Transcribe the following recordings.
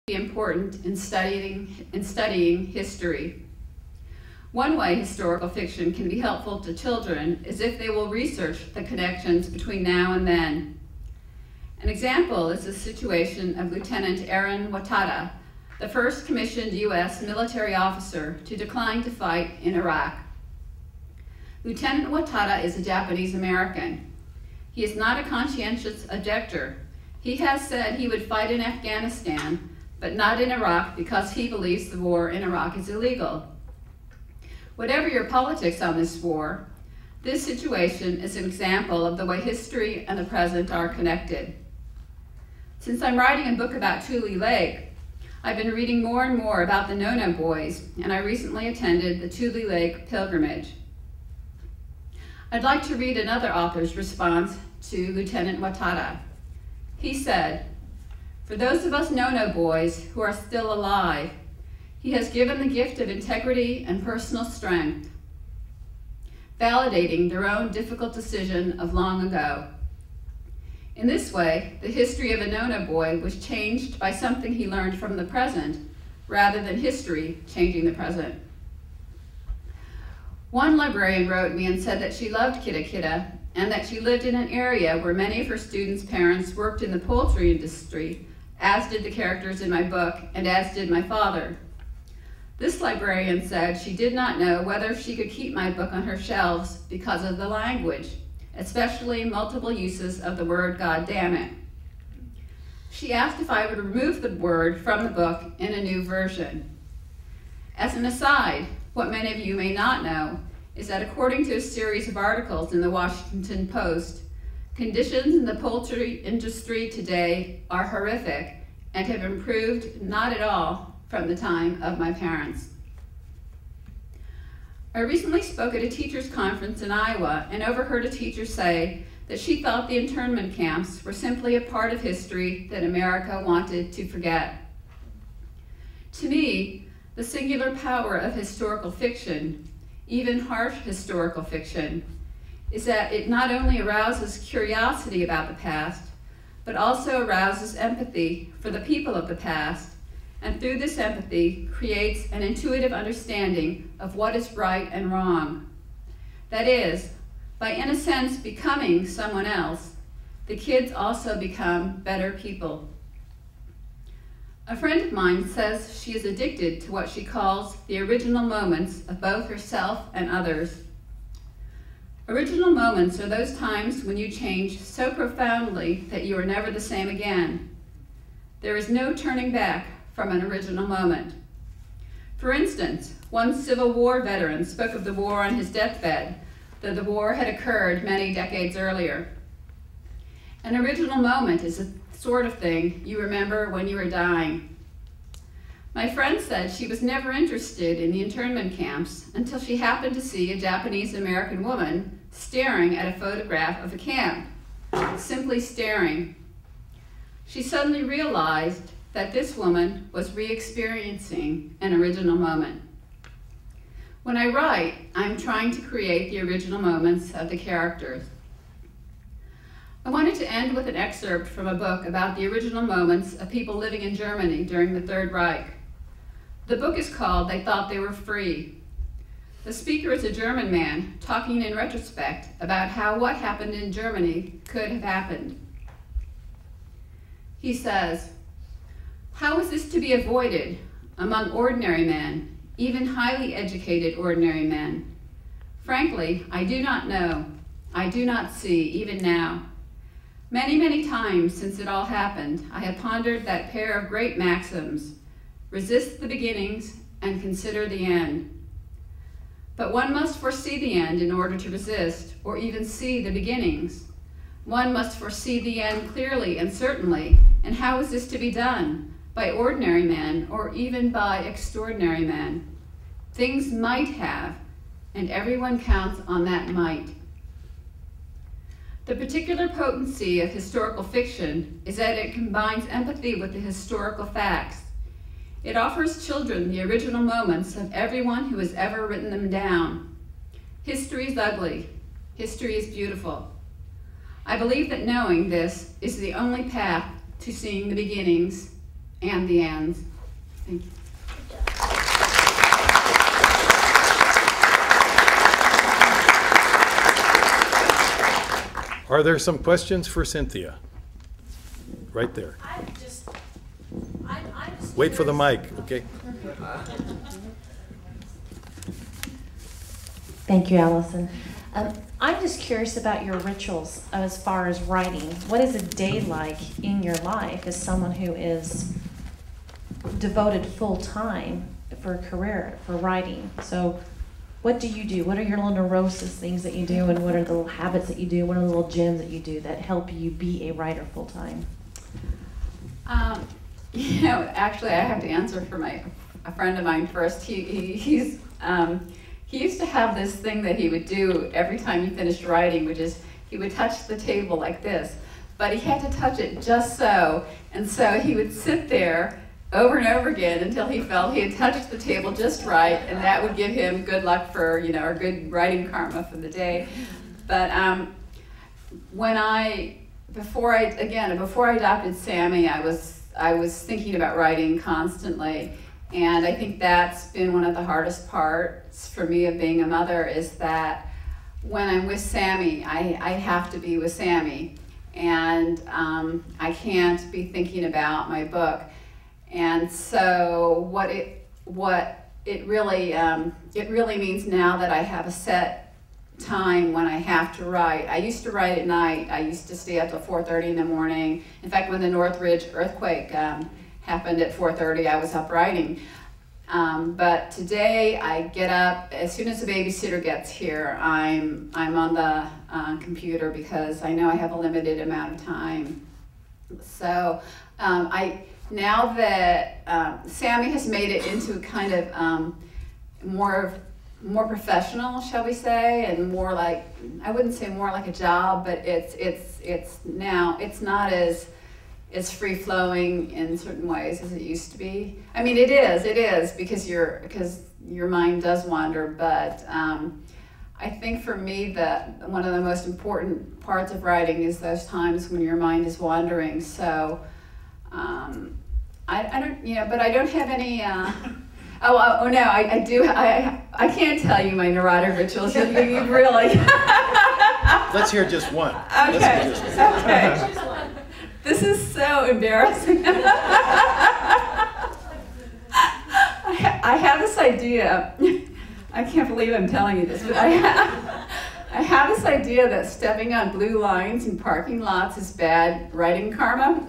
important in studying history. One way historical fiction can be helpful to children is if they will research the connections between now and then. An example is the situation of Lieutenant Aaron Watada, the first commissioned U.S. military officer to decline to fight in Iraq. Lieutenant Watada is a Japanese American. He is not a conscientious objector. He has said he would fight in Afghanistan, but not in Iraq because he believes the war in Iraq is illegal. Whatever your politics on this war, this situation is an example of the way history and the present are connected. Since I'm writing a book about Tule Lake, I've been reading more and more about the No-No Boys, and I recently attended the Tule Lake pilgrimage. I'd like to read another author's response to Lieutenant Watada. He said, "For those of us No-No Boys who are still alive, he has given the gift of integrity and personal strength, validating their own difficult decision of long ago. In this way, the history of a No-No Boy was changed by something he learned from the present, rather than history changing the present." One librarian wrote me and said that she loved Kitakita and that she lived in an area where many of her students' parents worked in the poultry industry, as did the characters in my book, and as did my father. This librarian said she did not know whether she could keep my book on her shelves because of the language, especially multiple uses of the word "God damn it." She asked if I would remove the word from the book in a new version. As an aside, what many of you may not know is that according to a series of articles in the Washington Post, conditions in the poultry industry today are horrific and have improved not at all from the time of my parents. I recently spoke at a teachers' conference in Iowa and overheard a teacher say that she thought the internment camps were simply a part of history that America wanted to forget. To me, the singular power of historical fiction, even harsh historical fiction, is that it not only arouses curiosity about the past, but also arouses empathy for the people of the past, and through this empathy creates an intuitive understanding of what is right and wrong. That is, by in a sense becoming someone else, the kids also become better people. A friend of mine says she is addicted to what she calls the original moments of both herself and others. Original moments are those times when you change so profoundly that you are never the same again. There is no turning back from an original moment. For instance, one Civil War veteran spoke of the war on his deathbed, though the war had occurred many decades earlier. An original moment is the sort of thing you remember when you are dying. My friend said she was never interested in the internment camps until she happened to see a Japanese American woman staring at a photograph of a camp, simply staring. She suddenly realized that this woman was re-experiencing an original moment. When I write, I'm trying to create the original moments of the characters. I wanted to end with an excerpt from a book about the original moments of people living in Germany during the Third Reich. The book is called "They Thought They Were Free." The speaker is a German man talking in retrospect about how what happened in Germany could have happened. He says, "How is this to be avoided among ordinary men, even highly educated ordinary men? Frankly, I do not know. I do not see, even now. Many, many times since it all happened, I have pondered that pair of great maxims: resist the beginnings and consider the end. But one must foresee the end in order to resist, or even see the beginnings. One must foresee the end clearly and certainly, and how is this to be done? By ordinary men, or even by extraordinary men. Things might have, and everyone counts on that might." The particular potency of historical fiction is that it combines empathy with the historical facts. It offers children the original moments of everyone who has ever written them down. History is ugly. History is beautiful. I believe that knowing this is the only path to seeing the beginnings and the ands. Thank you. Are there some questions for Cynthia? Right there. I'm just Wait for the mic, okay? Thank you, Allison. I'm just curious about your rituals as far as writing. What is a day like in your life as someone who is devoted full time for a career, for writing? So what do you do? What are your little neurosis things that you do, and what are the little habits that you do? What are the little gems that you do that help you be a writer full time? You know, actually, I have to answer for a friend of mine first. He used to have this thing that he would do every time he finished writing, which is he would touch the table like this, but he had to touch it just so, and so he would sit there over and over again until he felt he had touched the table just right, and that would give him good luck for, you know, or good writing karma for the day. But before I adopted Sammy, I was thinking about writing constantly, and I think that's been one of the hardest parts for me of being a mother, is that when I'm with Sammy, I have to be with Sammy, and I can't be thinking about my book. And so what it really means now that I have a set time when I have to write. I used to write at night. I used to stay up till 4:30 in the morning. In fact, when the Northridge earthquake happened at 4:30, I was up writing. But today I get up as soon as the babysitter gets here. I'm on the computer because I know I have a limited amount of time. So now that Sammy has made it into kind of more professional, shall we say, and more like, I wouldn't say more like a job, but it's not as free flowing in certain ways as it used to be. I mean, it is because your mind does wander, but I think for me that one of the most important parts of writing is those times when your mind is wandering. So I don't, you know, but I don't have any. Oh no, I do. I can't tell you my neurotic rituals. You really. Let's hear just one. Okay. Okay. This is so embarrassing. I have this idea. I can't believe I'm telling you this, but I have this idea that stepping on blue lines in parking lots is bad writing karma.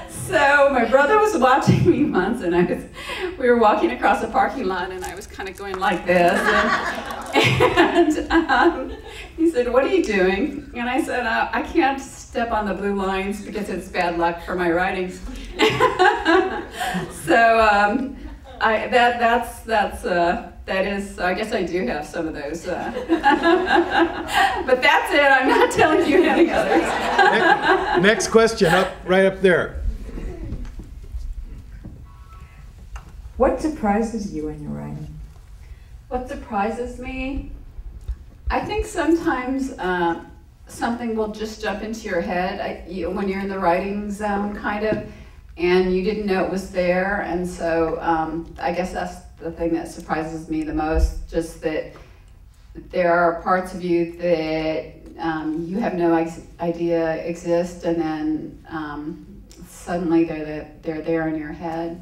So my brother was watching me once, and we were walking across a parking lot, and I was kind of going like this, and he said, "What are you doing?" And I said, "I can't step on the blue lines because it's bad luck for my writing." So that is. I guess I do have some of those. But that's it. I'm not telling you any others. Next question, right up there. What surprises you in your writing? What surprises me? I think sometimes something will just jump into your head when you're in the writing zone, kind of, and you didn't know it was there. And so I guess that's the thing that surprises me the most, just that there are parts of you that you have no idea exist, and then suddenly they're there in your head.